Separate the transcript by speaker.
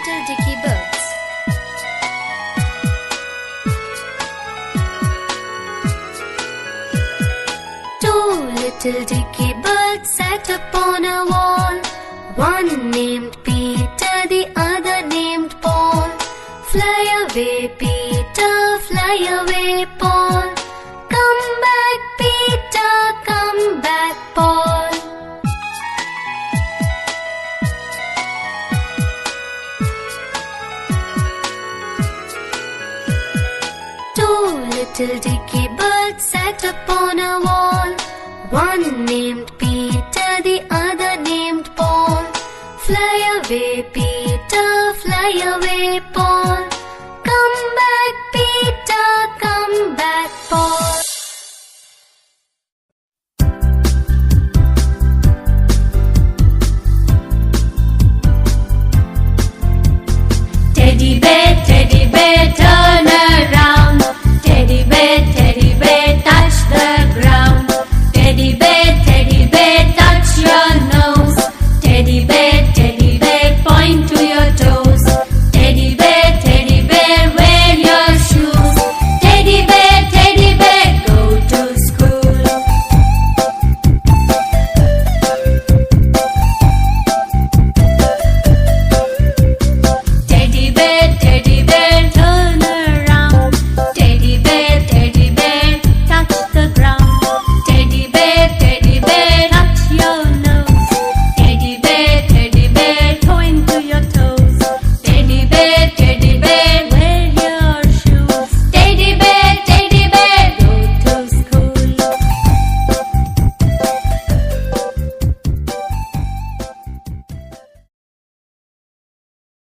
Speaker 1: little Dicky birds. Two little Dicky birds sat upon a wall. One named Peter, the other named Paul. Fly away, Peter, fly away, Paul. Come back, Peter, come back, Paul. Two little Dicky birds sat upon a wall. One named Peter, the other named Paul. Fly away, Peter.